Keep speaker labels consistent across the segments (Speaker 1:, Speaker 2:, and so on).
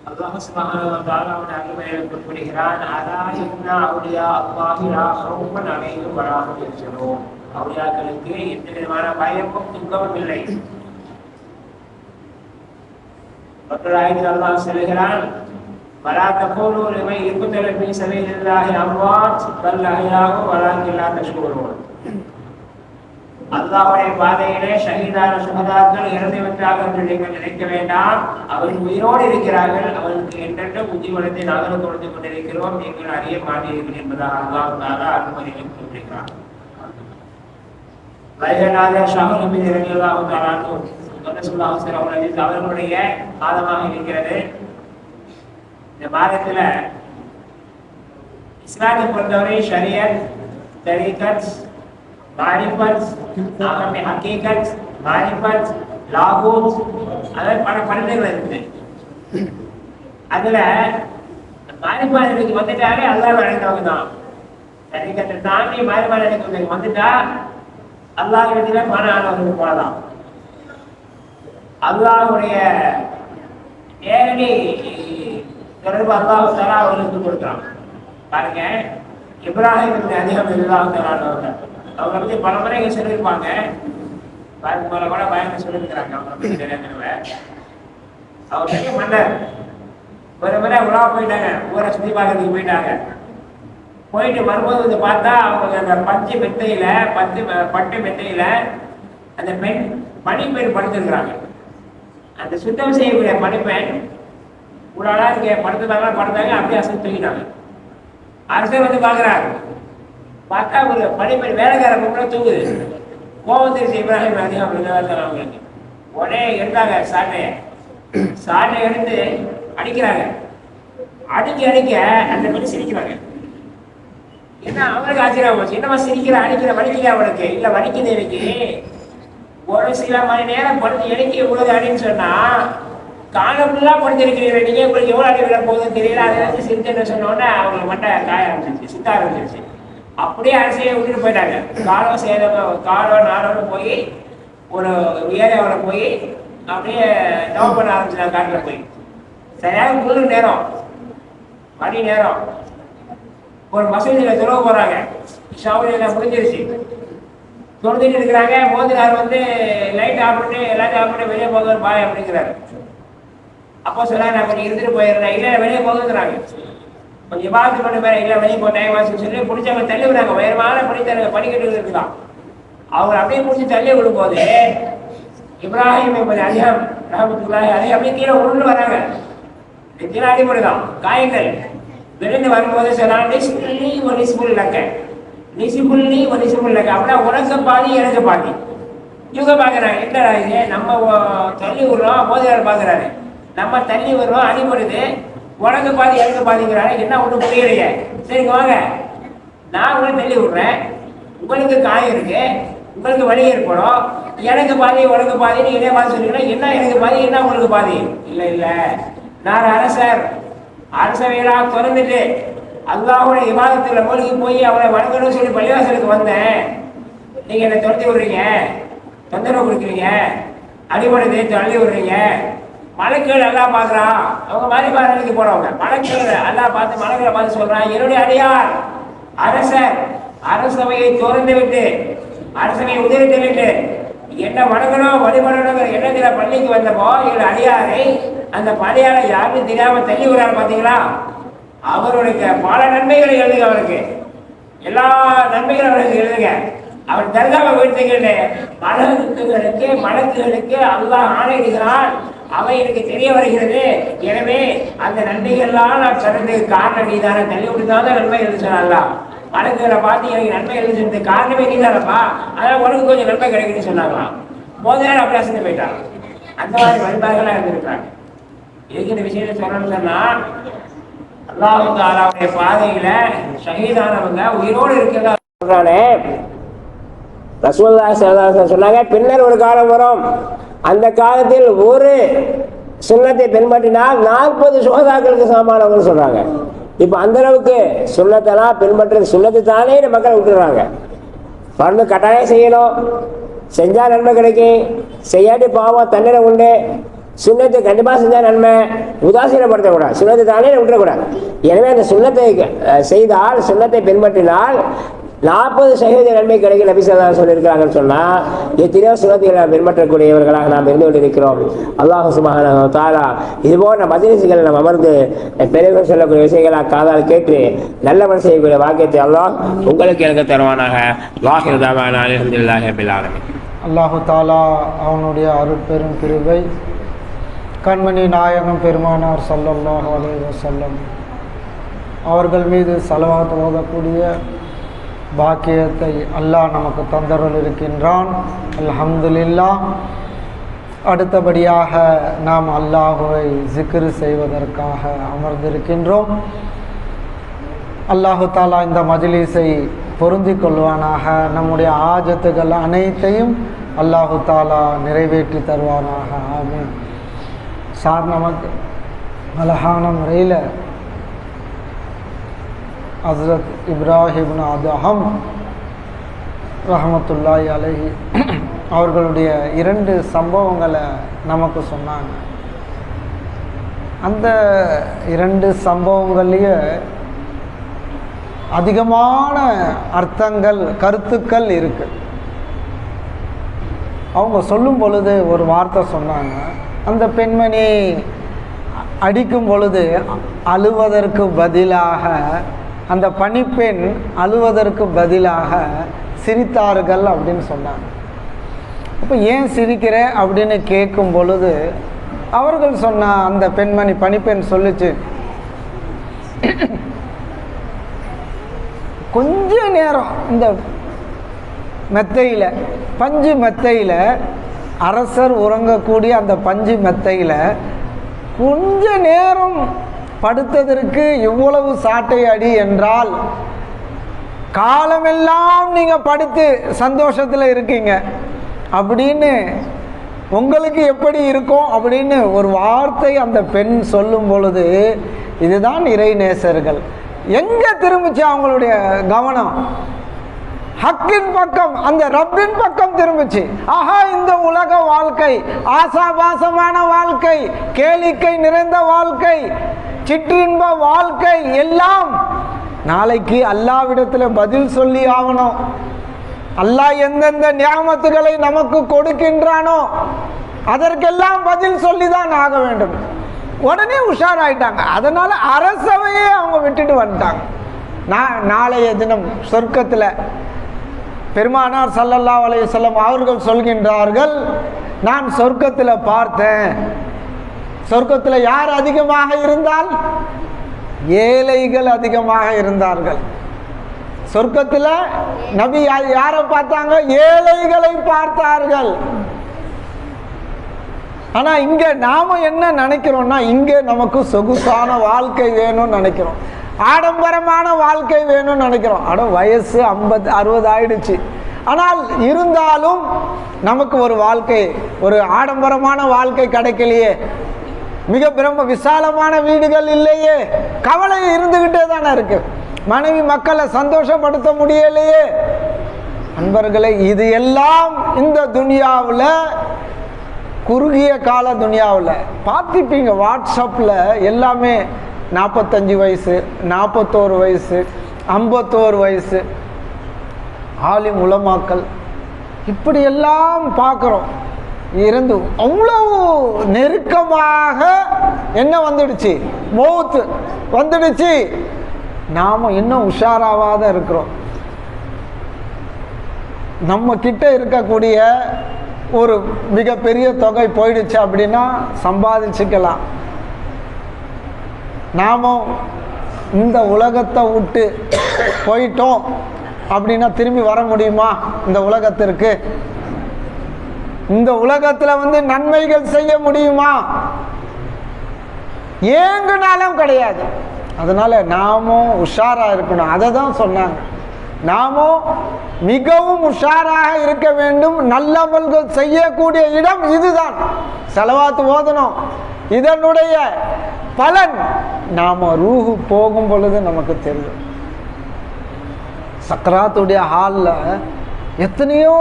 Speaker 1: அல்லாஹ் சுப்ஹானஹு வ தஆலா அருமையாக குறிப்பிடுகிறான், அலா இன்னா அவுலியா அல்லாஹி லா ஹவுஃபுன் அலைஹிம் வ லா ஹும் யஹ்சனூன். அவுலியாக்களுக்கு எந்த விதமான பயமும் துன்பமும் இல்லை. மற்றொரு ஆயத்தில் அல்லாஹ் சொல்கிறான், வலா தகூலு லிமன் யுக்தலு ஃபீ ஸபீலில்லாஹி அம்வாத் பல் அஹ்யாஉ வலாக்கின் லா தஷ்குரூன். அல்லாஹ்வுடைய பாதையிலே ஷஹீதான சுஹதாக்கள் இறந்துவிட்டார்கள் என்று நீங்கள் நினைக்க வேண்டாம். அவர்கள் உயிரோடு இருக்கிறார்கள். அவர்களுக்கு என்றென்றும் புத்திவளத்தை நாங்கள் கொடுத்து கொண்டிருக்கிறோம், நீங்கள் அறிய மாட்டீர்கள் என்பதாக அல்லாஹ் தஆலா அனுமதியை குறிப்பிடுகிறார். வைகநாதர் ஷாஹுல் ஹமீது ரலியல்லாஹு தஆலா அவர்களுடைய மாதமாக இருக்கிறது. இந்த மாதத்துல இஸ்லாத்தை பொறுத்தவரை ஷரியத், தரீகத், மாரிஃபத், ஆகமே ஹகீகத், மாரிஃபத், லாகூத், அதாவது பல பன்னெண்டுகள் இருக்குது. அதுல மாரிஃபத்துக்கு வந்துட்டாலே அல்லாஹ் அழைத்தவங்க தான். தரீகத்தை தாண்டி மாரிஃபத்துக்கு வந்துட்டா அல்லாஹ் இடத்துல பண ஆனவர்களுக்கு போகலாம். அல்லாஹ்வுடைய நேரடி தொடர்பு அல்லாஹ் தஆலா அவர்களுக்கு கொடுக்குறான். பாருங்க, இப்ராஹிம் அதிகம் அல்லாஹ் தஆலா அவங்க பத்தி பல முறை இங்க சொல்லியிருப்பாங்க. போல கூட பயணம் சொல்லியிருக்கிறாங்க. அவங்க பத்தி தெரியாதவங்க. அவங்க பெரிய மன்னர். ஒரு முறை உலா போயிட்டாங்க, ஊரை சுற்றி பார்க்கறதுக்கு போயிட்டாங்க. போயிட்டு வரும்போது வந்து பார்த்தா அவங்க அந்த பஞ்சு மெத்தையில பட்டு மெத்தையில அந்த பெண் பணிப்பெண் படுத்துருக்குறாங்க. அந்த சுத்தம் செய்யக்கூடிய பணிப்பெண் உடாலா இங்க படுத்தாங்க அப்படியே அசைத்து தூக்கிட்டாங்க. அரசர் வந்து பார்க்குறாரு. பார்த்தா ஒரு பணிப்பெண் வேலைக்கார கூட தூங்குது. கோபம் தெரிஞ்சு இப்ராஹிம் அதிகம் அவங்களுக்கு உடனே எடுத்தாங்க சாட்டை எடுத்து அடிக்கிறாங்க. அடிக்க அந்த பெண் சிரிக்கிறாங்க. ஏன்னா அவனுக்கு ஆச்சரியம் போச்சு. என்னமா சிரிக்கிற, அடிக்கிற, வலிக்கல அவனுக்கு? இல்ல வலிக்குது எனக்கு. ஒரு சில மணி நேரம் படுத்து எனக்கு இவ்வளவு அடின்னு சொன்னா காலம்லாம் படுத்திருக்கிறீங்க, நீங்க உங்களுக்கு எவ்வளவு அடி விட போகுதுன்னு தெரியல. அதை வச்சு சிரிச்சுன்னு சொன்னோன்னே அவங்களுக்கு மட்டும் காய ஆரம்பிச்சிருச்சு, சுத்த ஆரம்பிச்சிருச்சு. அப்படியே அரசியை விட்டுட்டு போயிட்டாங்க. காலோ நாளோடு போய் ஒரு ஏரியாவோட போய் அப்படியே டவ் பண்ண ஆரம்பிச்சிட்டாங்க. காட்டில் போய் சரியாக முழு நேரம் மணி நேரம் ஒரு மசூதியில தொழுவ போறாங்க. ஷாவுல முடிஞ்சிருச்சு. தொழுதுட்டு இருக்கிறாங்க. மோதினார் வந்து லைட் ஆஃப் பண்ணி எல்லாத்தையும் ஆஃப் பண்ணி வெளியே போக பாய் அப்படிங்கிறாரு. அப்போ சொல்றாங்க, நான் கொஞ்சம் இருந்துட்டு போயிடுறேன். இல்லை வெளியே போகுங்கிறாங்க. கொஞ்சம் பார்த்து பண்ண பேர் இல்லை வெளியே போய் டைம் ஆச்சு சொல்லி பிடிச்சவங்க தள்ளி விடுறாங்க. உயரமான படிக்கட்டு இருக்குதான். அவங்க அப்படியே பிடிச்சி தள்ளி விடும்போது இப்ராஹிம் அதிகம் ரஹமத்துல்லாஹி அலைஹி அப்படியே கீழே உருண்டு வராங்க. கீழே அடிபடுதான் காயங்கள். விழுந்து வரும்போது சொன்னாங்க, அப்படின்னா உனக்கு பாதி எனக்கு பாதி. இவங்க பாக்குறாங்க, என்னடா இது, நம்ம தள்ளி விடுறோம், மோதியார் பாக்குறாரு, நம்ம தள்ளி விடுறோம், அடிபடுது, உனக்கு பாதி எனக்கு பாதிக்கிறாரு, என்ன ஒன்றும் புரியலையே. சரிங்க வாங்க, நான் உங்களை தள்ளி விடுறேன், உங்களுக்கு காயம் இருக்கு, உங்களுக்கு வலி ஏற்படும், எனக்கு பாதி உனக்கு பாதி, நீங்க என்ன பாதி சொல்றீங்கன்னா, என்ன எனக்கு பாதி என்ன உங்களுக்கு பாதி? இல்லை இல்லை, நான் அரசவையெல்லாம் திறந்துட்டு அல்லாஹ்வுடைய இபாதத்துல மூழ்கி போய் அவனை வணங்கணும்னு சொல்லி பள்ளிவாசலுக்கு வந்தேன். நீங்க என்னை துரத்தி விடுறீங்க, தொந்தரவு கொடுக்குறீங்க, அடிபடுது தள்ளி விடுறீங்க. மலக்குகள் எல்லாம் பார்க்குறான். அவங்க மாரிபாரனுக்கு போறவங்க மலக்குகள் எல்லாம் பார்த்து மலக்களை பார்த்து சொல்றான், என்னுடைய அடியார் அரசவையை திறந்து விட்டு அரசவையை உதவிட்டு விட்டு என்ன வணங்கணும் வழிபடணுங்கிற எண்ணத்துல பள்ளிக்கு வந்தப்போ எங்கள் அடியாரை அந்த பணியாளை யாருன்னு தெரியாம தள்ளி விடுறாரு. பார்த்தீங்களா, அவருடைய பல நன்மைகளை எழுதுங்க, அவருக்கு எல்லா நன்மைகளும் அவருக்கு எழுதுங்க. அவர் தர்காவை வீழ்த்துக்கிட்டு மலக்குகளுக்கு அல்லாஹ் ஆணையிடுகிறான், அவை எனக்கு தெரிய வருகிறது. எனவே அந்த நன்மைகள்லாம் நான் சொன்னதுக்கு காரணம் நீதான, தள்ளி விட்டுதான் நன்மை எழுதி சொன்னாங்களா. மலக்குகளை பார்த்து எனக்கு நன்மை எழுதி சொன்னதுக்கு காரணமே நீதானப்பா, அதனால உனக்கு கொஞ்சம் நன்மை கிடைக்குன்னு சொன்னாங்களாம். முதல்ல அப்படி அசந்து போயிட்டாங்க. அந்த மாதிரி வழிபாடுகளாக இருந்திருக்காங்க. இதுக்கு இந்த விஷயத்தை சொல்லணும்னு சொன்னா, அல்லாஹ் தஆலாவுடைய பாதையில ஷஹீதானவங்க உயிரோடு இருக்கிறதா சொல்றானே. ரசூலுல்லாஹி ஸல்லல்லாஹு அலைஹி வஸல்லம் சொன்னாங்க, பின்னர் ஒரு காலம் வரும், அந்த காலத்தில் ஒரு சுன்னத்தை பின்பற்றினால் 40 சுஹதாக்களுக்கு சமமானவங்க சொல்றாங்க. இப்ப அந்த அளவுக்கு சுன்னத்தெல்லாம் பின்பற்றது, சுன்னத்தை தானே இந்த மக்கள் விட்டுறாங்க. பரந்து கட்டாயம் செய்யணும், செஞ்சா நன்மை கிடைக்கும், செய்யாட்டி பாவம் தண்டனை உண்டு. சுண்ணத்தை கண்டிப்பாக செஞ்சால் நன்மை, உதாசீனப்படுத்தக்கூடாது. சுண்ணத்தை தானே விட்டுறக்கூடாது. எனவே அந்த சுண்ணத்தை செய்தால், சுண்ணத்தை பின்பற்றினால் 40% நன்மை கிடைக்கும் நபி ஸல்லல்லாஹு அலைஹி வஸல்லம் சொல்லியிருக்கிறாங்கன்னு சொன்னால், எத்தனையோ சுண்ணத்தை பின்பற்றக்கூடியவர்களாக நாம் இருந்து கொண்டிருக்கிறோம். அல்லாஹ் சுப்ஹானஹு வ தஆலா இதுபோன்ற மஜ்லிஸ்களில் நாம் அமர்ந்து பெரியவர்கள் சொல்லக்கூடிய விஷயங்களாக காதால் கேட்டு நல்லவன் செய்யக்கூடிய வாக்கியத்தை அல்லாஹ் உங்களுக்கு எனக்கு தருவானாக. வாஹிரு தஅவானா அல்ஹம்துலில்லாஹி ரப்பில் ஆலமீன்.
Speaker 2: அல்லாஹு தாலா அவனுடைய அருட்பெரும் கிருபை, கண்மணி நாயகம் பெருமானார் ஸல்லல்லாஹு அலைஹி வஸல்லம் அவர்கள் மீது ஸலவாத் ஓதக்கூடிய பாக்கியத்தை அல்லாஹ் நமக்கு தந்தருள் இருக்கின்றான். அல்ஹம்துலில்லாஹ். அடுத்தபடியாக நாம் அல்லாஹுவை ஜிக்ரு செய்வதற்காக அமர்ந்திருக்கின்றோம். அல்லாஹு தாலா இந்த மஜ்லிஸை பொருந்தி கொள்வானாக. நம்முடைய ஆஜத்துகள் அனைத்தையும் அல்லாஹு தாலா நிறைவேற்றி தருவானாக. ஆமீன். சார் நமக்கு அழகான முறையில் ஹஸ்ரத் இப்ராஹிம் அதஹம் ரஹமத்துல்லாஹி அலைஹி அவர்களுடைய 2 சம்பவங்களை நமக்கு சொன்னாங்க. அந்த 2 சம்பவங்கள்லேயே அதிகமான அர்த்தங்கள், கருத்துக்கள் இருக்கு. அவங்க சொல்லும் பொழுது ஒரு வார்த்தை சொன்னாங்க. அந்த பெண்மணி அடிக்கும் பொழுது அழுவதற்கு பதிலாக, அந்த பணிப்பெண் அழுவதற்கு பதிலாக சிரித்தார்கள் அப்படின்னு சொன்னாங்க. அப்போ ஏன் சிரிக்கிற அப்படின்னு கேட்கும் பொழுது அவர்கள் சொன்ன அந்த பெண்மணி, பணிப்பெண் சொல்லிச்சு, கொஞ்ச நேரம் இந்த மெத்தையில், பஞ்சு மெத்தையில், அரசர் உறங்கக்கூடிய அந்த பஞ்சு மெத்தையில் கொஞ்ச நேரம் படுத்ததற்கு இவ்வளவு சாட்டை அடி என்றால், காலமெல்லாம் நீங்கள் படுத்து சந்தோஷத்தில் இருக்கீங்க அப்படின்னு உங்களுக்கு எப்படி இருக்கும் அப்படின்னு ஒரு வார்த்தை அந்த பெண் சொல்லும் பொழுது, இதுதான் இறைநேசர்கள். எங்கே திரும்பிச்சு அவங்களுடைய கவனம்? ஹக்கின் பக்கம், அந்த ரப்பின் பக்கம் திரும்பிச்சு. ஆஹா, இந்த உலக வாழ்க்கை ஆசாபாசமான வாழ்க்கை, கேளிக்கை நிறைந்த வாழ்க்கை, சிற்றின்ப வாழ்க்கை எல்லாம் நாளைக்கு அல்லாஹ்விடத்தில் பதில் சொல்லி ஆகணும். அல்லாஹ் எந்தெந்த நியாமத்துகளை நமக்கு கொடுக்கின்றானோ அதற்கெல்லாம் பதில் சொல்லி தான் ஆக வேண்டும். உடனே உஷாராயிட்டாங்க. அதனால அரசவையே அவங்க விட்டுட்டு வந்துட்டாங்க. நாளைய தினம் சொர்க்கத்தில் பெருமானார் ஸல்லல்லாஹு அலைஹி வஸல்லம் அவர்கள் சொல்கின்றார்கள், நான் சொர்க்கத்தில் பார்த்தேன். சொர்க்கத்தில் யார் அதிகமாக இருந்தால்? ஏழைகள் அதிகமாக இருந்தார்கள். சொர்க்கத்தில் நபி யாரை பார்த்தாங்க? ஏழைகளை பார்த்தார்கள். ஆனா இங்க நாம என்ன நினைக்கிறோம்னா, இங்க நமக்கு சொகுசான வாழ்க்கை வேணும்னு நினைக்கிறோம், ஆடம்பரமான வாழ்க்கை வேணும்னு நினைக்கிறோம். வயசு 50-60 ஆயிடுச்சு. ஆனால் இருந்தாலும் நமக்கு ஒரு வாழ்க்கை, ஒரு ஆடம்பரமான வாழ்க்கை கிடைக்கலையே, மிக பிரம்ம விசாலமான வீடுகள் இல்லையே, கவலை இருந்துகிட்டே தானே இருக்கு. மனைவி மக்களை சந்தோஷப்படுத்த முடியலையே. அன்பர்களே, இது எல்லாம் இந்த துனியாவில், குறுகிய கால துனியாவில் பார்த்துப்பீங்க. வாட்ஸ்அப்பில் எல்லாமே 45 வயசு, 41 வயசு, 51 வயசு, ஆலிம் உலமாக்கள், இப்படியெல்லாம் பார்க்குறோம். இருந்து அவ்வளவு நெருக்கமாக என்ன வந்துடுச்சு? மௌத்து வந்துடுச்சு. நாம் இன்னும் உஷாராவாத இருக்கிறோம். நம்ம கிட்ட இருக்கக்கூடிய ஒரு மிகப்பெரிய தொகை போயிடுச்சு அப்படின்னா சம்பாதிச்சுக்கலாம். நாமும் இந்த உலகத்தை விட்டு போயிட்டோம் அப்படின்னா திரும்பி வர முடியுமா? இந்த உலகத்திற்கு, இந்த உலகத்தில் நன்மைகள் செய்ய முடியுமா? ஏங்குனாலும் கிடையாது. அதனால நாமும் உஷாரா இருக்கணும். அதை தான் சொன்னாங்க. நாமும் மிகவும் உஷாராக இருக்க வேண்டும். நல்லவர்கள் செய்யக்கூடிய இடம் இதுதான். ஸலவாத் ஓதணும். இதனுடைய பலன் நாம ரூஹு போகும் பொழுது நமக்கு தெரியும். சக்கராத்துடைய ஹாலில் எத்தனையோ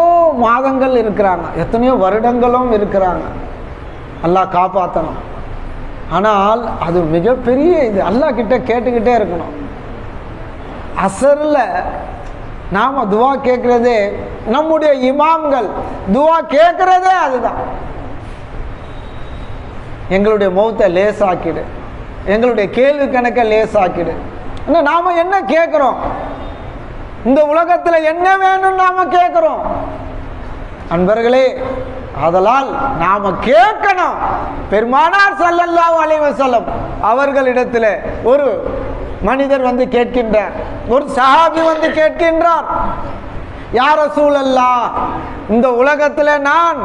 Speaker 2: மாதங்கள் இருக்கிறாங்க, எத்தனையோ வருடங்களும் இருக்கிறாங்க. அல்லாஹ் காப்பாற்றணும். ஆனால் அது மிகப்பெரிய இது, அல்லாஹ் கிட்ட கேட்டுக்கிட்டே இருக்கணும். அசரில் நாம் துவா கேட்குறதே, நம்முடைய இமாம்கள் துவா கேட்குறதே அதுதான். எங்களுடைய மௌத்தை லேசாக்கிடு, எங்களுடைய கேள்வி கணக்கை லேசாக்கிடு. ஆனால் நாம் என்ன கேட்குறோம்? இந்த உலகத்தில் என்ன வேணும்னு நாம் கேட்குறோம் அன்பர்களே. ஆதலால் நாம் கேட்கணும். பெருமானார் ஸல்லல்லாஹு அலைஹி வஸல்லம் அவர்களிடத்தில் ஒரு மனிதர் வந்து கேட்கின்றார், ஒரு சஹாபி வந்து கேட்கின்றார், யா ரசூலல்லாஹ், இந்த உலகத்தில் நான்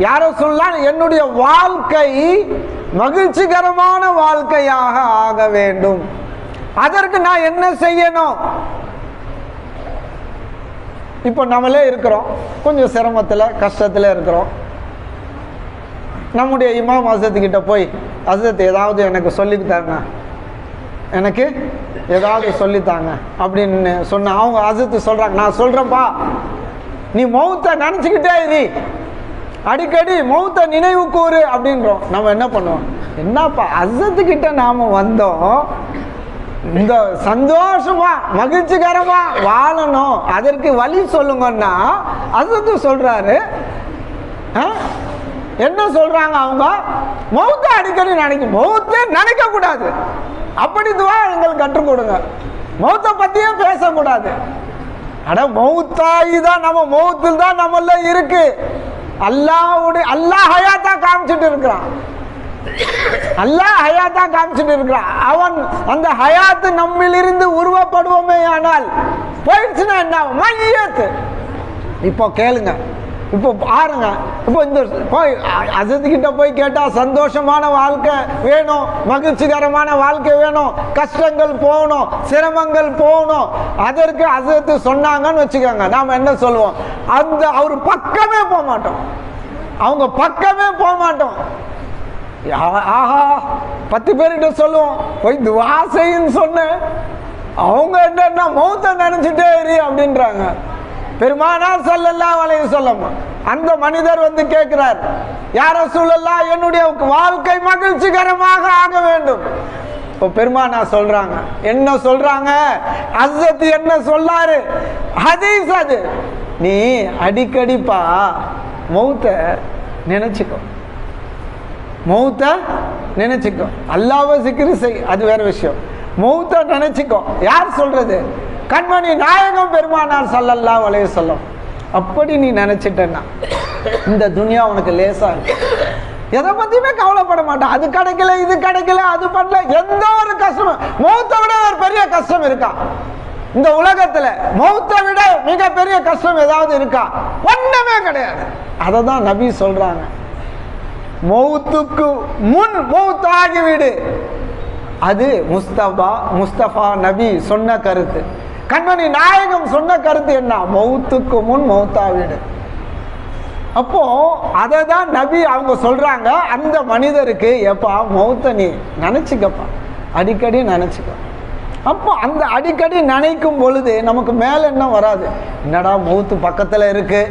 Speaker 2: யா ரசூலல்லாஹ் என்னுடைய வாழ்க்கை மகிழ்ச்சிகரமான வாழ்க்கையாக ஆக வேண்டும், அதற்கு நான் என்ன செய்யணும்? இப்போ நம்மளே இருக்கிறோம், கொஞ்சம் சிரமத்தில் கஷ்டத்தில் இருக்கிறோம். நம்முடைய இமாம் ஹஸரத்துக்கிட்ட போய், ஹஸரத் ஏதாவது எனக்கு சொல்லித்தாங்க, எனக்கு ஏதாவது சொல்லித்தாங்க அப்படின்னு சொன்ன அவங்க ஹஸரத் சொல்கிறாங்க, நான் சொல்கிறேன்ப்பா, நீ மௌத்தை நினச்சிக்கிட்டே இரு, அடிக்கடி மௌத்தை நினைவு கூறு அப்படின்றோம். நம்ம என்ன பண்ணுவோம்? என்னப்பா ஹஸரத்துக்கிட்ட நாம் வந்தோம், இந்த சந்தோஷமா மகிழ்ச்சிகரமா வாழணும், அதற்கு வழி சொல்லுங்கன்னா ஹஸரத் சொல்றாரு. என்ன சொல்றாங்க அவங்க? மௌத்தை அடிக்கடி நினைக்கும், மௌத்தை நினைக்க கூடாது, அப்படி துவா எங்களுக்கு கற்றுக் கொடுங்க, மௌத்தை பத்தியே பேசக்கூடாது. அட மௌத்தாயி தான், நம்ம மௌத்தில் தான் நம்மள இருக்கு. அல்லாஹ் ஹயாத்தா காமிச்சிட்டு இருக்கிறான், அல்லாஹ் ஹயாத்தா காமிச்சிட்டு இருக்கிறான். அவன் அந்த ஹயாத்து நம்மிலிருந்து உருவப்படுவோமே ஆனால் போயிடுச்சுன்னா என்ன? மையத்து. இப்போ கேளுங்க, இப்போ பாருங்க, இப்போ இந்த போய் ஹஸரத்கிட்ட போய் கேட்டால் சந்தோஷமான வாழ்க்கை வேணும், மகிழ்ச்சிகரமான வாழ்க்கை வேணும், கஷ்டங்கள் போகணும், சிரமங்கள் போகணும், அதற்கு ஹஸரத் சொன்னாங்கன்னு வச்சுக்கோங்க, நாம் என்ன சொல்லுவோம்? அந்த அவர் பக்கமே போக மாட்டோம், அவங்க பக்கமே போக மாட்டோம். ஆஹா 10 பேர்கிட்ட சொல்லுவோம், போய் துவா செய்யுன்னு சொன்னேன், அவங்க என்னன்னா மௌத்தை நினைச்சிட்டே இரு அப்படின்றாங்க. பெருமானார் ஸல்லல்லாஹு அலைஹி வஸல்லம் அந்த மனிதர் வந்து கேட்கிறார், யா ரசூலல்லாஹ் என்னுடைய வாழ்க்கை மகிழ்ச்சிகரமாக ஆக வேண்டும். இப்போ பெருமானார் சொல்றாங்க, என்ன சொல்றாங்க? ஹஸரத் என்ன சொல்லாரு? ஹதீஸ் அது. நீ அடிக்கடிப்பா மௌத்தை நினைச்சுக்கோ, மௌத்தை நினைச்சுக்கோ, அல்லாஹ்வை சிக்ரு செய், அது வேற விஷயம். மௌத்தை நினைச்சுக்கோ. யார் சொல்றது? கண்மணி நாயகம் பெருமானார் ஸல்லல்லாஹு அலைஹி வஸல்லம். அப்படி நீ நினைச்சிட்டன்னா இந்த துனியா உனக்கு லேசா இருக்கு, எதை பத்தியுமே கவலைப்பட மாட்டான். அது கிடைக்கல, இது கிடைக்கல, அது பண்ணல, எந்த ஒரு கஷ்டம், மௌத்தை விட ஒரு பெரிய கஷ்டம் இருக்கா இந்த உலகத்துல? மௌத்தை விட மிகப்பெரிய கஷ்டம் ஏதாவது இருக்கா? ஒண்ணுமே கிடையாது. அதை தான் நபி சொல்றாங்க, மௌத்துக்கு முன் மௌத்தாகிவிடு. அது முஸ்தபா நபி சொன்ன கருத்து, கண்மணி நாயகம் சொன்ன கருத்து என்ன? மௌத்துக்கு முன் மௌத்தாகிவிடு. அப்போ அதை தான் நபி அவங்க சொல்றாங்க அந்த மனிதருக்கு, எப்பா மௌத்தை நீ நினைச்சுக்கப்பா, அடிக்கடி நினைச்சுக்க. அப்போ அந்த அடிக்கடி நினைக்கும் பொழுது நமக்கு மேல என்ன வராது? என்னடா மௌத்து பக்கத்துல இருக்கு,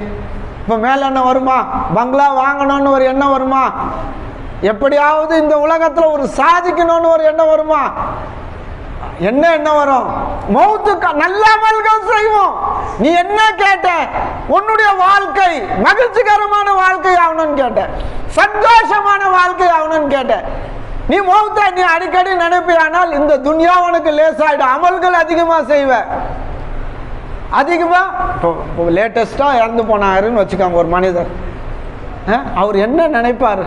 Speaker 2: இப்போ மேல என்ன வருமா? பங்களா வாங்கணும்னு ஒரு எண்ணம் வருமா? எப்படியாவது இந்த உலகத்துல ஒரு சாதிக்கணும்னு ஒரு எண்ணம் வருமா? என்ன வரும்? மௌத்துக்கு நல்ல அமல்கள் செய்வோம். நீ என்ன கேட்ட? உன்னுடைய வாழ்க்கை மகிழ்ச்சிகரமான வாழ்க்கை ஆகணும்னு கேட்ட, சந்தோஷமான வாழ்க்கை ஆகணும்னு கேட்ட. நீ மௌத்தை நீ அடிக்கடி நினைப்பியானால் இந்த துன்யா உனக்கு லேசாயிடும், அமல்கள் அதிகமா செய்வ. அதிகமா இப்போ லேட்டஸ்டா இறந்து போனாருன்னு வச்சுக்காங்க ஒரு மனிதர், அவர் என்ன நினைப்பாரு?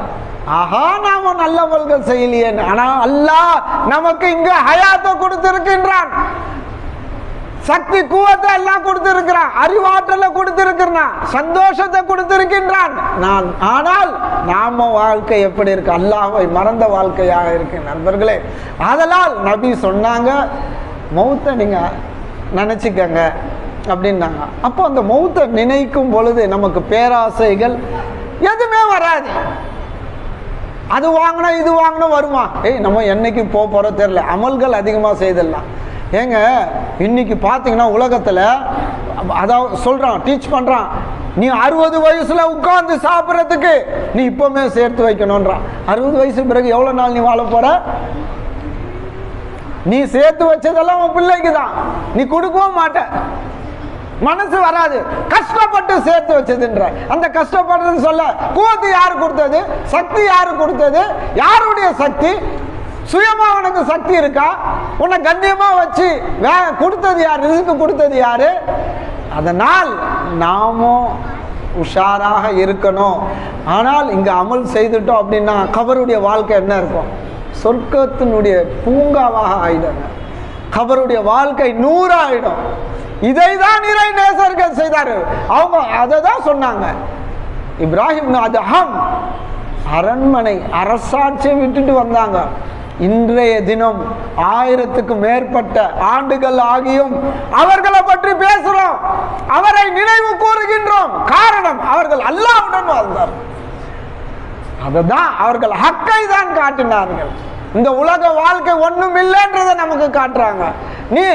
Speaker 2: ஆஹா நாம நல்ல அமல்கள் செய்யலையே. ஆனா அல்லாஹ் நமக்கு இங்க ஹயாத்தை கொடுத்திருக்கின்றான், சக்தி கூவத்தை எல்லாம் கொடுத்திருக்கிறான், அறிவாற்றலை கொடுத்திருக்கிறான், சந்தோஷத்தை கொடுத்திருக்கின்றான். ஆனால் நாம வாழ்க்கை எப்படி இருக்கு? அல்லாஹ்வை மறந்த வாழ்க்கையாக இருக்கு நண்பர்களே. அதனால் நபி சொன்னாங்க, மௌத்தை நீங்க நினைச்சுக்கங்க அப்படின்னாங்க. அப்போ அந்த மௌத்தை நினைக்கும் பொழுது நமக்கு பேராசைகள் எதுவுமே வராது. அது வாங்கணும் இது வாங்கணும் வருமா? நம்ம என்னைக்கு போற தெரியல, அமல்கள் அதிகமாக செய்திடலாம். ஏங்க இன்னைக்கு பார்த்தீங்கன்னா உலகத்தில் அதாவது சொல்கிறான், டீச் பண்ணுறான், நீ 60 வயசுல உட்கார்ந்து சாப்பிட்றதுக்கு நீ இப்பவுமே சேர்த்து வைக்கணும்ன்றான். 60 வயசு பிறகு எவ்வளவு நாள் நீ வாழ போற? நீ சேர்த்து வச்சதெல்லாம் உன் பிள்ளைக்கு தான், நீ கொடுக்கவும் மாட்ட, மனசு வராது. கஷ்டப்பட்டு சேர்த்து வச்சதுன்ற அந்த கஷ்டப்படுறது சொல்ல கூத்து யாரு கொடுத்தது? சக்தி யாரு கொடுத்தது? யாருடைய சக்தி? சுயமா உனக்கு சக்தி இருக்கா? உன்னை கண்ணியமா வச்சு கொடுத்தது யாரு? ரிஸ்க் கொடுத்தது யாரு? அதனால் நாமும் உஷாராக இருக்கணும். ஆனால் இங்க அமல் செய்துட்டோம் அப்படின்னா கபருடைய வாழ்க்கை என்ன இருக்கும்? சொர்க்கத்தினுடைய பூங்காவாக ஆயிடும். கபருடைய வாழ்க்கை 100 ஆயிடும். இதை தான் இறை நேசர்கள் செய்தாரு. அவங்க அதை தான் சொன்னாங்க. இப்ராஹிம் அதஹம் அரண்மனை அரசாட்சியை விட்டுட்டு வந்தாங்க. இன்றைய தினம் 1000க்கு மேற்பட்ட ஆண்டுகள் ஆகியும் அவர்களை பற்றி பேசுறோம், அவரை நினைவு கூறுகின்றோம். காரணம், அவர்கள் அல்லாஹ்வுடன் வாழ்ந்தார். அதுதான் அவர்கள் ஹக்கை தான் காட்டினார்கள். இந்த உலக வாழ்க்கை ஒண்ணும் இல்லைன்றதை நமக்கு காட்டுறாங்க. நீ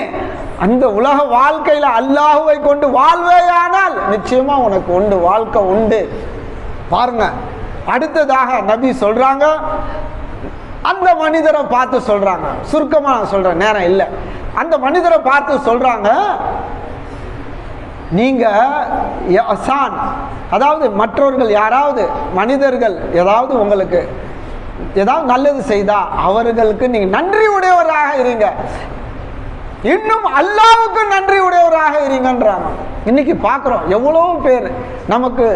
Speaker 2: அந்த உலக வாழ்க்கையில அல்லாஹுவை கொண்டு வாழ்வேயானால் நிச்சயமா உனக்கு உண்டு, வாழ்க்கை உண்டு. பாருங்க, அடுத்ததாக நபி சொல்றாங்க, அந்த மனிதரை பார்த்து சொல்றாங்க. சுருக்கமா நான் சொல்றேன், நேரம் இல்லை. அந்த மனிதரை பார்த்து சொல்றாங்க, நீங்க அதாவது மற்றவர்கள் யாராவது மனிதர்கள் ஏதாவது உங்களுக்கு ஏதாவது நல்லது செய்தா அவர்களுக்கு நீங்க நன்றி உடையவராக இருங்க, இன்னும் அல்லாஹ்வுக்கு நன்றி உடையவராக இருங்கன்றாங்க. இன்னைக்கு பார்க்கிறோம் எவ்வளவு பேர் நமக்கு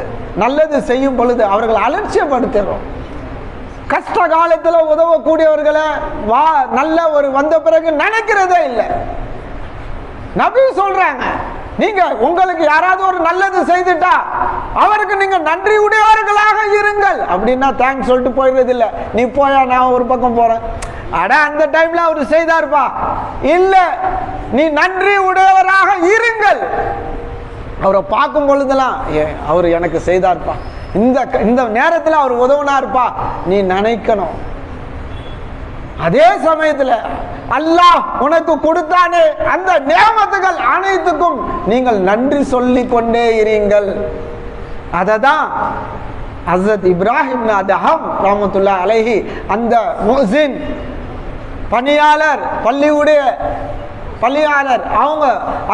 Speaker 2: நல்லது செய்யும் பொழுது அவர்களை அலட்சியப்படுத்துறோம். கஷ்ட காலத்துல உதவக்கூடியவர்களை நல்ல ஒரு வந்த பிறகு நினைக்கிறதே இல்லை. நபி சொல்றாங்க, நீங்க உங்களுக்கு யாராவது ஒரு நல்லது செய்துட்டா அவருக்கு நீங்க நன்றி உடையவர்களாக இருங்கள். அப்படின்னா தேங்க்ஸ் சொல்லிட்டு போயிடுறது இல்லை. நீ போயா, நான் ஒரு பக்கம் போறேன், அட அந்த டைம்ல அவர் செய்தார்ப்பா, இல்ல, நீ நன்றி உடையவராக இருங்கள். அவரை பார்க்கும் பொழுதெல்லாம் அவர் எனக்கு செய்தார்ப்பா, இந்த நேரத்தில் அவர் உதவுனார்ப்பா, நீ நினைக்கணும். அதே சமயத்தில் அல்லாஹ் உனக்கு கொடுத்தானே அந்த நியமத்துகள் அனைத்துக்கும் நீங்கள் நன்றி சொல்லிக் கொண்டே இருங்கள். அததான் ஹஸ்ரத் இப்ராஹிம் அதஹம் ரஹ்மத்துல்லாஹி அலைஹி அந்த முஸின் பணியாளர், பள்ளியுடைய பள்ளியாளர், அவங்க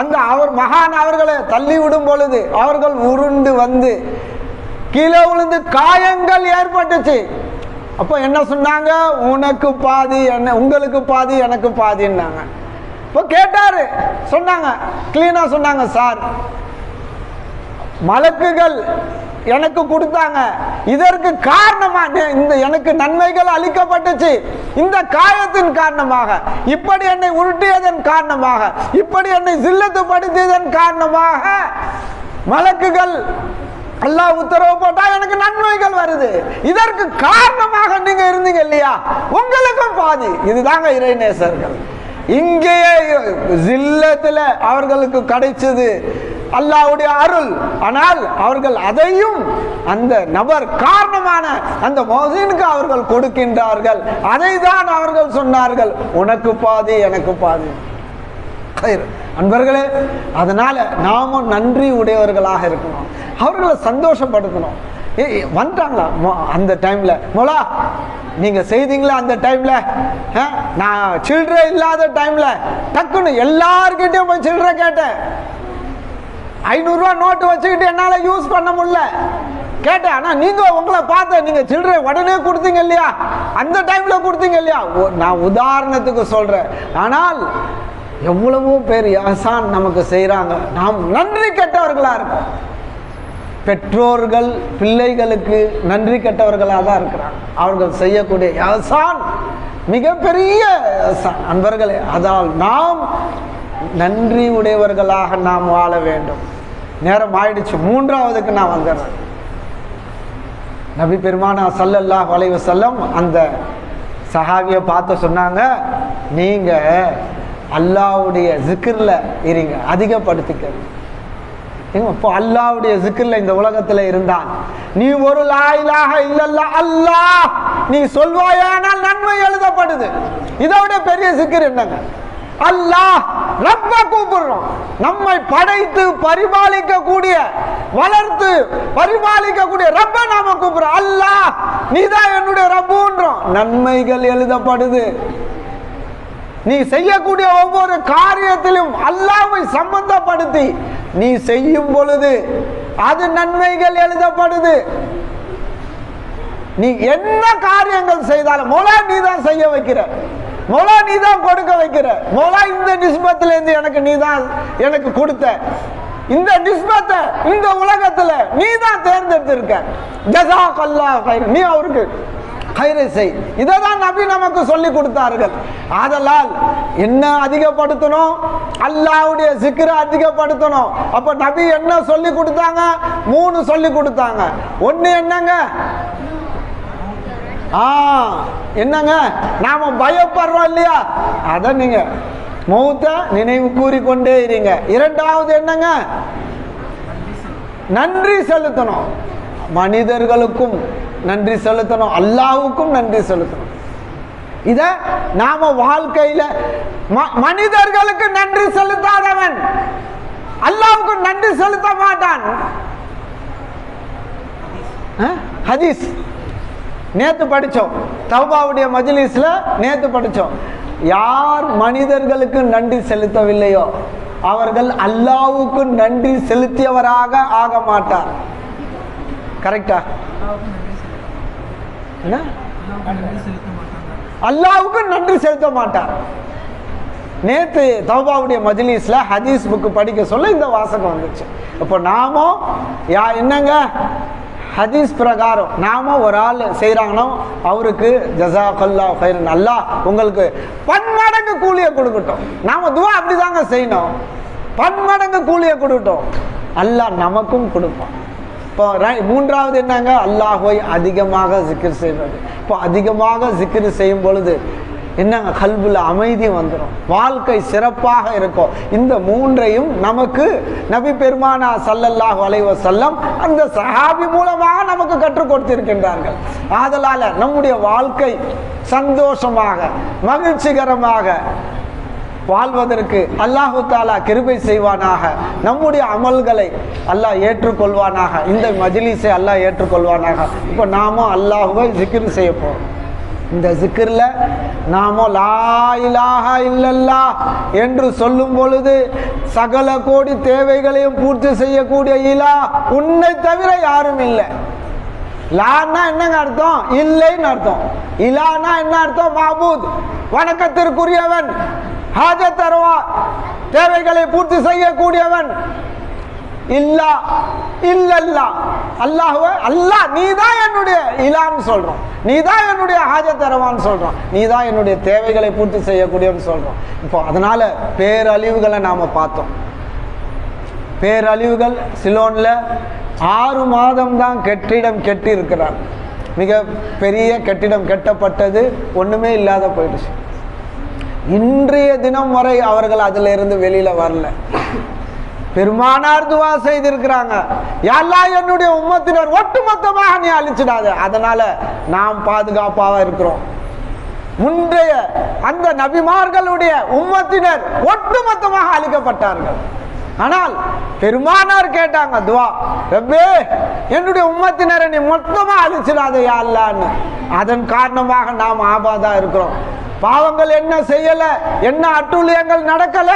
Speaker 2: அந்த அவர் மகான் அவர்களை தள்ளி விடும் பொழுது அவர்கள் உருண்டு வந்து கீழே விழுந்து காயங்கள் ஏற்பட்டுச்சு. அப்போ என்ன சொன்னாங்க? உனக்கு பாதி, என்ன உங்களுக்கு பாதி, எனக்கு பாதின்னாங்க. இப்போ கேட்டாரு, சொன்னாங்க, கிளீனா சொன்னாங்க, சார் மலக்குகள் எனக்கு கொடுத்தாங்க, இதற்கு காரணமா இந்த எனக்கு நன்மைகள் அளிக்கப்பட்டுச்சு, இந்த காயத்தின் காரணமாக, இப்படி என்னை உருட்டியதன் காரணமாக, இப்படி என்னை சில்லத்துப்படுத்தியதன் காரணமாக மலக்குகள் அல்லாஹ் உத்தரவு போட்டா எனக்கு நன்மைகள் வருது, இதற்கு காரணமாக நீங்க இருந்தீங்க இல்லையா, உங்களுக்கும் பாதி. இதுதாங்க இறைநேசர்கள். இங்கேயே ஜில்லத்துல அவர்களுக்கு கிடைச்சது அல்லாஹ்வுடைய அருள். ஆனால் அவர்கள் அதையும் அந்த நபர் காரணமான அந்த மோசினுக்கு அவர்கள் கொடுக்கின்றார்கள். அதை தான் அவர்கள் சொன்னார்கள், உனக்கு பாதி, எனக்கு பாதி. அன்பர்களே, அதனால நாமும் நன்றி உடையவர்களாக இருக்கணும், அவர்களை சந்தோஷப்படுத்தணும். வந்துட்டாங்களா அந்த டைம்ல, மோலா நீங்க செய்தீங்களா அந்த டைம்ல, நான் சில்லறை இல்லாத டைம்ல டக்குன்னு எல்லார்கிட்டையும் போய் சில்லறை கேட்டேன். 500 ரூபா நோட்டு வச்சுக்கிட்டு என்னால யூஸ் பண்ண முடியல, கேட்டேன். ஆனா நீங்க உங்களை பார்த்த நீங்க சில்லறை உடனே கொடுத்தீங்க இல்லையா, அந்த டைம்ல கொடுத்தீங்க இல்லையா. நான் உதாரணத்துக்கு சொல்றேன். ஆனால் எவ்வளவோ பேர் ihsan நமக்கு செய்யறாங்க, நாம் நன்றி கெட்டவர்களா இருக்கோம். பெற்றோர்கள் பிள்ளைகளுக்கு நன்றி கெட்டவர்களாக தான் இருக்கிறாங்க. அவர்கள் செய்யக்கூடிய ihsan மிகப்பெரிய ihsan. அன்பர்களே, அதால் நாம் நன்றி உடையவர்களாக நாம் வாழ வேண்டும். நேரம் ஆயிடுச்சு, 3வதுக்கு நான் வந்துடுறேன். நபி பெருமானா ஸல்லல்லாஹு அலைஹி வஸல்லம் அந்த சஹாபியை பார்த்து சொன்னாங்க, நீங்க அல்லாஹ்வுடைய ஜிக்ர்ல இருங்க, அதிகப்படுத்திக்கிறது. இப்போ அல்லாஹ்வுடைய ஜிக்ர்ல இந்த உலகத்துல இருந்தான், நீ ஒரு லா இலாஹ இல்லல்லாஹ் அல்லாஹ் நீ சொல்வாயானால் நன்மை எழுதப்படுது. இதோட பெரிய ஜிக்ர் என்னங்க? அல்லாஹ் ரப்ப கூப்பிடுறோம். நம்மை படைத்து பரிபாலிக்க கூடிய, வளர்த்து பரிபாலிக்க கூடிய ரப்ப நாம கூப்பிடுறோம். அல்லாஹ் நீதான் என்னுடைய ரப்புன்றோம். நன்மைகள் எழுதப்படுது. நீ செய்யக்கூடிய ஒவ்வொரு காரியத்திலும் அல்லாஹ்வை சம்பந்தப்படுத்தி நீ செய்யும் பொழுது அது நன்மைகள் எழுதப்படுது. நீ என்ன காரியங்கள் செய்தாலும் மோலா நீ தான் செய்ய வைக்கிற, மோலா நீ தான் கொடுக்க வைக்கிற, மோலா இந்த நிஸ்பத்துல இருந்து எனக்கு நீ தான் எனக்கு கொடுத்த, இந்த நிஸ்பத்தை இந்த உலகத்துல நீ தான் தேர்ந்தெடுத்திருக்க. ஜஸாக்கல்லாஹ் கைர், நீ அவருக்கு கைரை செய். இதைதான் நபி நமக்கு சொல்லி கொடுத்தார்கள். ஆதலால் என்ன அதிகப்படுத்தணும்? அல்லாஹ்வுடைய சிக்ரை அதிகப்படுத்தணும். அப்ப நபி என்ன சொல்லி கொடுத்தாங்க? 3 சொல்லி கொடுத்தாங்க. ஒண்ணு என்னங்க? என்னங்க? நாம பயப்படுறோம் இல்லையா, அத நீங்க மௌத்த நினைவு கூறிக்கொண்டே இருங்க. இரண்டாவது என்னங்க? நன்றி செலுத்தணும். மனிதர்களுக்கும் நன்றி செலுத்தணும், அல்லாஹ்வுக்கும் நன்றி செலுத்தணும். இத நாம வாழ்க்கையில மனிதர்களுக்கு நன்றி செலுத்தாதவன் அல்லாஹ்வுக்கு நன்றி செலுத்த மாட்டான். ஹதீஸ் நேத்து படிச்சோம், தௌபாவுடைய மஜ்லிஸ்ல நேத்து படிச்சோம். யார் மனிதர்களுக்கு நன்றி செலுத்தவில்லையோ அவர்கள் அல்லாஹ்வுக்கு நன்றி செலுத்தியவராக ஆக மாட்டார். கரெக்டா? அல்லாஹ்வுக்கு நன்றி செலுத்த மாட்டார். நேத்து தௌபாவுடைய மஜ்லிஸ்ல ஹதீஸ் புக் படிக்க சொல்ல இந்த வாசகம் வந்துச்சு. இப்போ நாமோ என்னங்க ஹதீஸ் பிரகாரம் நாம ஒரு ஆள் செய்யறாங்கன்னா அவருக்கு ஜஸாக்கல்லாஹ் கைரன், அல்லாஹ் உங்களுக்கு பன்மடங்கு கூலியை கொடுக்கட்டும். நாம துவா அப்படிதாங்க செய்யணும், பன்மடங்கு கூலியை கொடுக்கட்டும், அல்லாஹ் நமக்கும் கொடுப்பான். இப்போ மூன்றாவது என்னங்க? அல்லாஹ்வை அதிகமாக ஜிக்ர் செய்வது. இப்போ அதிகமாக ஜிக்ர் செய்யும் பொழுது என்னங்க? கல்புல அமைதி வந்துடும், வாழ்க்கை சிறப்பாக இருக்கும். இந்த மூன்றையும் நமக்கு நபி பெருமானா ஸல்லல்லாஹு அலைஹி வஸல்லம் அந்த சஹாபி மூலமாக நமக்கு கற்றுக் கொடுத்திருக்கின்றார்கள். ஆதலால நம்முடைய வாழ்க்கை சந்தோஷமாக மகிழ்ச்சிகரமாக வாழ்வதற்கு அல்லாஹு தாலா கிருபை செய்வானாக. நம்முடைய அமல்களை அல்லாஹ் ஏற்றுக்கொள்வானாக. இந்த மஜ்லிஸை அல்லாஹ் ஏற்றுக்கொள்வானாக. இப்போ நாம அல்லாஹுவை ஜிக்ர் செய்ய போறோம். இந்த ஜிக்ர்ல நாம லா இலாஹா இல்லல்லாஹ் என்று சொல்லும் பொழுது சகல கோடி தேவைகளையும் பூர்த்தி செய்யக்கூடிய இலா உன்னை தவிர யாரும் இல்லை. லான்னா என்னங்க அர்த்தம்? இல்லைன்னு அர்த்தம். இலானா என்ன அர்த்தம்? மாபூத், வணக்கத்திற்குரியவன், ஹாஜத் அர்வா, தேவைகளை பூர்த்தி செய்யக்கூடியவன். இல்லா இல்லல்லா, அல்லாஹ்வை அல்லாஹ் நீதான் என்னுடைய இலான்னு சொல்றோம், நீதான் என்னுடைய ஹாஜத் அர்வான்னு சொல்றோம், நீதான் என்னுடைய தேவைகளை பூர்த்தி செய்யக்கூடியவன் சொல்றோம். இப்போ அதனால பேரழிவுகளை நாம பார்த்தோம். பேரழிவுகள் சிலோன்ல 6 மாதம் தான் கட்டிடம் கட்டி இருக்கிறார். மிக பெரிய கட்டிடம் கட்டப்பட்டது, ஒண்ணுமே இல்லாத போயிடுச்சு. இன்றைய தினம் வரை அவர்கள் அதுல இருந்து வெளியில வரல. பெருமானார் துவா செய்திருக்கிறாங்க, யா அல்லாஹ் என்னுடைய உம்மத்தினர் ஒட்டுமொத்தமாக நீ அழிச்சிடாத. அதனால நாம் பாதுகாப்பாக இருக்கிறோம். முந்தைய அந்த நபிமார்களுடைய உம்மத்தினர் ஒட்டுமொத்தமாக அழிக்கப்பட்டார்கள். ஆனால் பெருமானார் கேட்டாங்க துவா, ரப்பே என்னுடைய உம்மத்தினரை நீ மொத்தமா அழிச்சிடாத யா அல்லாஹ்னு. அதன் காரணமாக நாம் ஆபாதா இருக்கிறோம். பாவங்கள் என்ன செய்யல, என்ன அட்டூழியங்கள் நடக்கல.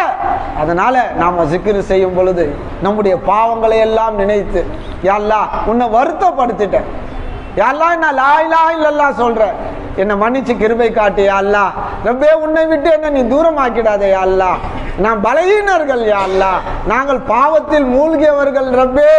Speaker 2: அதனால நாம ஜிக்ர் செய்யும் பொழுது நம்முடைய பாவங்களை எல்லாம் நினைத்து, யா அல்லாஹ் உன்னை வருத்தப்படுத்திட்டேன், யா அல்லாஹ் நான் லா இலாஹா இல்லல்லாஹ் சொல்றேன், என்னை மன்னிச்சு கிருபை காட்டு யா அல்லாஹ். ரப்பே உன்னை விட்டு என்ன நீ தூரமாக்கிடாத யா அல்லாஹ். நான் பலகீனர்கள் யா அல்லாஹ், நாங்கள் பாவத்தில் மூழ்கியவர்கள். ரப்பே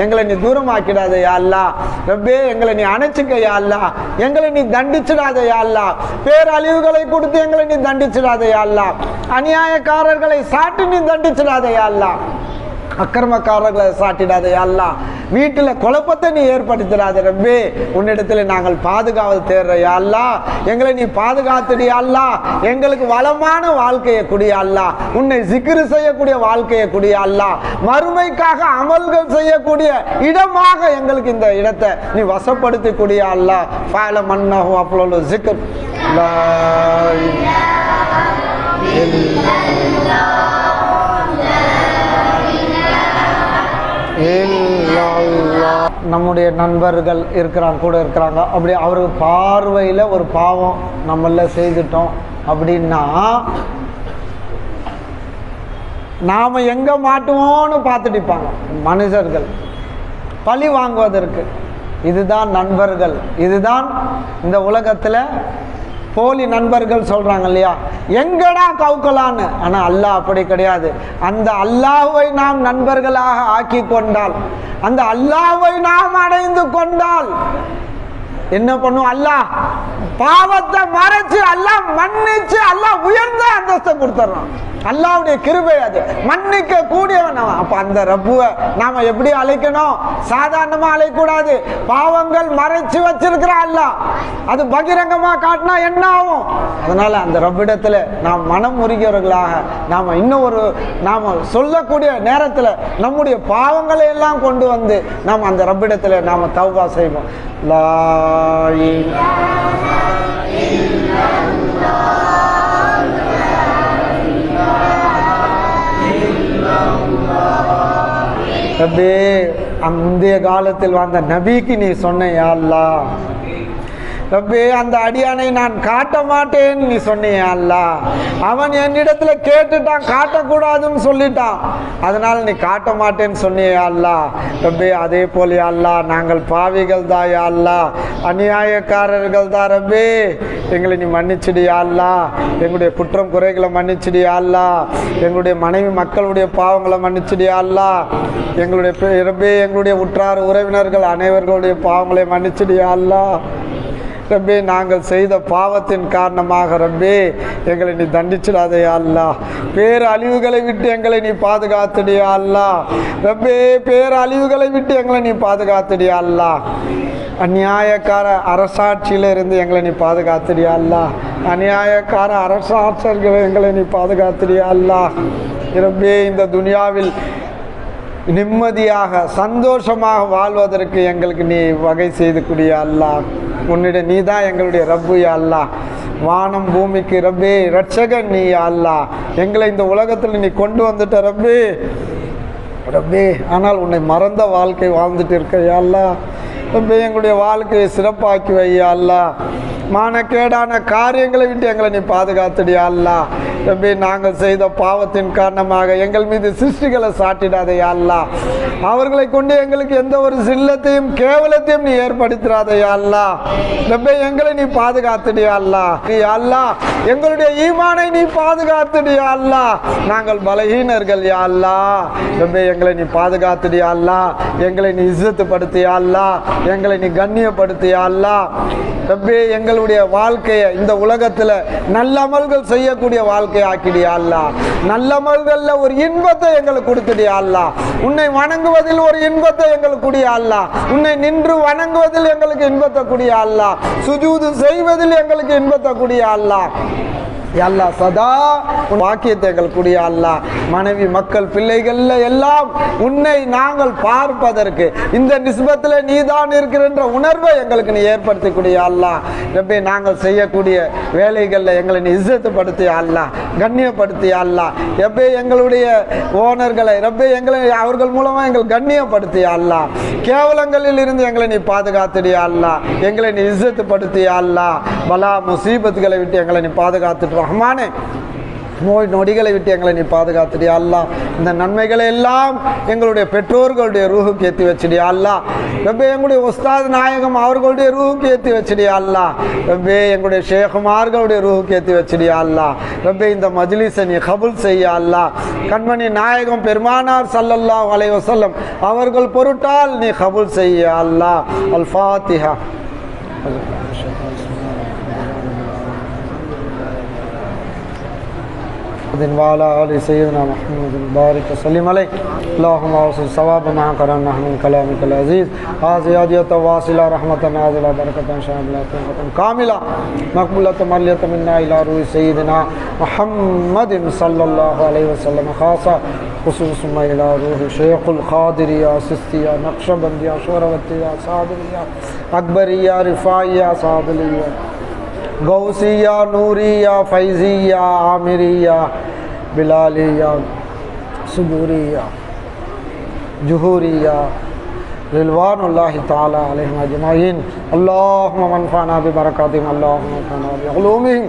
Speaker 2: எங்களை நீ தூரமாக்கிடாத யா அல்லாஹ். ரப்பே எங்களை நீ அணைச்சிக்க யா அல்லாஹ், எங்களை நீ தண்டிச்சிடாத யா அல்லாஹ். பேரழிவுகளை கொடுத்து எங்களை நீ தண்டிச்சிடாத யா அல்லாஹ். அநியாயக்காரர்களை சாட்டி நீ தண்டிச்சிடாத யா அல்லாஹ். அக்கிரமக்காரர்களை சாட்டிடாத யா அல்லாஹ். வீட்டுல குழப்பத்தை நீ ஏற்படுத்திடாத ரப்பே. உன்னிடத்துல நாங்கள் பாதுகாவல் தேடுற யா அல்லாஹ், எங்களை நீ பாதுகாத்துடு யா அல்லாஹ். எங்களுக்கு வளமான வாழ்க்கையை குடி யா அல்லாஹ், உன்னை ஜிக்ர் செய்யக்கூடிய வாழ்க்கையை குடி யா அல்லாஹ். மறுமைக்காக அமல்கள் செய்யக்கூடிய இடமாக எங்களுக்கு இந்த இடத்தை நீ வசப்படுத்தி குடி யா அல்லாஹ். ஃபஅல மன்னஹு அப்லு ஜிக்ர் லா இலாஹா இல்லல்லாஹ். நம்முடைய நண்பர்கள் இருக்கிறாங்க, கூட இருக்கிறாங்க, அப்படி அவர் பார்வையில் ஒரு பாவம் நம்மள செய்துட்டோம் அப்படின்னா நாம் எங்கே மாட்டுவோன்னு பார்த்துட்டு இருப்பாங்க மனுஷர்கள் பழி வாங்குவதற்கு. இதுதான் நண்பர்கள், இதுதான் இந்த உலகத்தில் போலி நண்பர்கள் சொல்கிறாங்க இல்லையா, எங்கடா கவுக்கலான்னு. ஆனால் அல்லாஹ் அப்படி கிடையாது. அந்த அல்லாஹ்வை நாம் நண்பர்களாக ஆக்கி கொண்டால், அந்த அல்லாஹ்வை நாம் அடைந்து கொண்டால் என்ன பண்ணும்? அல்லாஹ் பாவத்தை மறைச்சு, அல்லாஹ் மன்னிச்சு, அல்லாஹ் உயர்ந்த அந்தஸ்தை கொடுத்துட்றான். அல்லாஹ்வுடைய கிருபை அது, மன்னிக்க கூடியவன் அவன். அப்ப அந்த ரப்புவை நாம எப்படி அழைக்கணும்? சாதாரணமா அழைக்கூடாது. பாவங்கள் மறைச்சு வச்சிருக்கிற அல்லாஹ், அது பகிரங்கமா காட்டினா என்ன ஆகும்? அதனால அந்த ரப்பிடத்துல நாம் மனம் முறிகிறவர்களாக நாம சொல்லக்கூடிய நேரத்துல நம்முடைய பாவங்களை எல்லாம் கொண்டு வந்து நாம் அந்த ரப்பிடத்துல நாம தௌபா செய்வோம். லா இலாஹா இல்லல்லாஹ் ரப்பே, முந்தைய காலத்தில் வாழ்ந்த நபிக்கு நீ சொன்ன யா அல்லாஹ், ரப்பே அந்த அடியானை நான் காட்ட மாட்டேன் நீ சொன்னியா அல்லாஹ். அவன் என்னிடத்துல கேட்டுட்டான், காட்டக்கூடாதுன்னு சொல்லிட்டான், அதனால நீ காட்ட மாட்டேன்னு சொன்னியா அல்லாஹ். ரப்பே அதே போல அல்லாஹ் நாங்கள் பாவிகள் தான் யா அல்லாஹ், அநியாயக்காரர்கள் தான் ரப்பே, எங்களை நீ மன்னிச்சிடியா அல்லாஹ். எங்களுடைய குற்றம் குறைகளை மன்னிச்சிடியா அல்லாஹ். எங்களுடைய மனைவி மக்களுடைய பாவங்களை மன்னிச்சிடியா அல்லாஹ். எங்களுடைய ரப்பே எங்களுடைய உற்றார் உறவினர்கள் அனைவர்களுடைய பாவங்களை மன்னிச்சிடியா அல்லாஹ். ரப்பே நாங்கள் செய்த பாவத்தின் காரணமாக ரப்பே எங்களை நீ தண்டிச்சிடாதையா அல்லாஹ். பேர் அழிவுகளை விட்டு எங்களை நீ பாதுகாத்துடியா அல்லாஹ். ரப்பே பேர் அழிவுகளை விட்டு எங்களை நீ பாதுகாத்துடியா அல்லாஹ். அநியாயக்கார அரசாட்சியில இருந்து எங்களை நீ பாதுகாத்துடியா அல்லாஹ். அநியாயக்கார அரசாட்சியர்களை எங்களை நீ பாதுகாத்துடியா அல்லாஹ். ரப்பே இந்த துனியாவில் நிம்மதியாக சந்தோஷமாக வாழ்வதற்கு எங்களுக்கு நீ வகை செய்து கூடிய அல்லாஹ். உன்னிடம் நீ தான் எங்களுடைய ரப்பு யா அல்லாஹ். வானம் பூமிக்கு ரப்பே ரட்சகன் நீ யா அல்லாஹ். எங்களை இந்த உலகத்தில் நீ கொண்டு வந்துட்ட ரப்பே ரப்பே, ஆனால் உன்னை மறந்த வாழ்க்கை வாழ்ந்துட்டு இருக்க யா அல்லாஹ். ரப்பே எங்களுடைய வாழ்க்கையை சிறப்பாக்கி வையா அல்லாஹ். மானக்கேடான காரியங்களை விட்டு எங்களை நீ பாதுகாத்துடியா அல்லாஹ். ரப்பே நாங்கள் செய்த பாவத்தின் காரணமாக எங்கள் மீது சிருஷ்டிகளை சாட்டிடாதையா அல்லாஹ். அவர்களை கொண்டு எங்களுக்கு எந்த ஒரு சில்லத்தையும் கேவலத்தையும் நீ ஏற்படுத்திடாதையா அல்லாஹ். ரப்பே எங்களை நீ பாதுகாத்துடியா அல்லாஹ். அல்லாஹ் எங்களுடைய ஈமானை நீ பாதுகாத்துடியா அல்லாஹ். நாங்கள் பலஹீனர்கள் யா அல்லாஹ். ரப்பே எங்களை நீ பாதுகாத்துடியா அல்லாஹ். எங்களை நீ இஸ்ஸத்து படுத்தியா அல்லாஹ். எங்களை நீ கண்ணியப்படுத்தியா அல்லாஹ். ரப்பே எங்களுடைய வாழ்க்கையை இந்த உலகத்துல நல்ல அமல்கள் செய்யக்கூடிய வாழ்க்கையை ஆக்கிடியா அல்லாஹ். நல்ல அமல்கள்ல ஒரு இன்பத்தை எங்களுக்கு கொடுத்துடியா அல்லாஹ். உன்னை வணங்குவதில் ஒரு இன்பத்தை எங்களுக்கு கூடிய அல்லாஹ். உன்னை நின்று வணங்குவதில் எங்களுக்கு இன்பத்தை கூடிய அல்லாஹ். சுஜூது செய்வதில் எங்களுக்கு இன்பத்தை கூடிய அல்லாஹ். அல்லாஹ் சதா வாக்கியத்தை எங்களுடைய அல்லாஹ். மனைவி மக்கள் பிள்ளைகள்ல எல்லாம் உன்னை நாங்கள் பார்ப்பதற்கு இந்த நிஸ்பத்தில் நீதான் இருக்கின்ற உணர்வை எங்களுக்கு நீ ஏற்படுத்தக்கூடிய அல்லாஹ். ரப்பே நாங்கள் செய்யக்கூடிய வேலைகளில் எங்களை நீ இஸ்ஸத்துப்படுத்திய அல்லாஹ், கண்ணியப்படுத்திய அல்லாஹ். ரப்பே எங்களுடைய ஓனர்களை ரப்பே எங்களை அவர்கள் மூலமாக எங்கள் கண்ணியப்படுத்திய அல்லாஹ். கேவலங்களில் இருந்து எங்களை நீ பாதுகாத்துடிய அல்லாஹ். எங்களை நீ இஸ்ஸத்துப்படுத்திய அல்லாஹ். பலா முசீபத்துகளை விட்டு எங்களை நீ பாதுகாத்துட்டு ரஹ்மானே, நோய் நொடிகளை விட்டு எங்களை நீ பாதுகாத்துடியா அல்லாஹ். இந்த நன்மைகளை எல்லாம் எங்களுடைய பெற்றோர்களுடைய ரூஹுக்கு ஏற்றி வச்சுடியா அல்லாஹ். ரப்பே எங்களுடைய உஸ்தாத் நாயகம் அவர்களுடைய ரூஹுக்கு ஏற்றி வச்சுடியா அல்லாஹ். ரப்பே எங்களுடைய ஷேகுமார்களுடைய ரூஹுக்கு ஏற்றி வச்சுடியா அல்லாஹ். ரப்பே இந்த மஜ்லிஸை நீ கபூல் செய்ய அல்லாஹ். கண்மணி நாயகம் பெருமானார் ஸல்லல்லாஹு அலைஹி வஸல்லம் அவர்கள் பொருட்டால் நீ கபூல் செய்ய அல்லாஹ். அல் ஃபாத்திஹா. وعلى آل سيدنا محمد بارك وسلم عليه. اللهم اوصل ثواب ما قرانا من كلامك العزيز. هذه هدية واصلة رحمة نازلة بركة شاملة كاملة مقبولة مرية منا إلى روح سيدنا محمد صلى الله عليه وسلم خاصة خصوصا إلى روح شيخ القادرية سستية نقشبندية شوروتية صادرية أكبرية رفاعية صادلية गौसिया नूरिया फैजिया आमिरिया बिलालिया सुबूरिया जुहूरिया ரில்வானுல்லாஹி தஆலா அலைஹிம் அஜ்மஈன். அல்லாஹும்ம மன்ஃபஅனா பிபரகாத்திஹிம், அல்லாஹும்ம மன்ஃபஅனா பிஉலூமிஹிம்,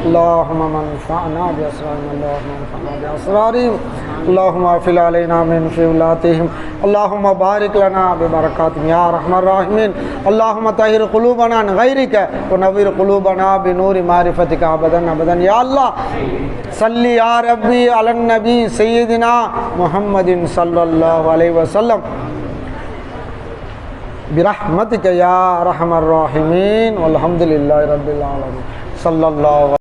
Speaker 2: اللهم منفعنا بأسرارهم، اللهم منفعنا بأسرارهم، اللهم اغفر علينا من فضلاتهم، اللهم بارك لنا ببركاتهم يا أرحم الراحمين. اللهم طهر قلوبنا عن غيرك ونور قلوبنا بنور معرفتك أبدا أبدا يا الله. صل يا ربي على النبي سيدنا محمد صلى الله عليه وسلم برحمتك يا أرحم الراحمين والحمد لله رب العالمين. صلى الله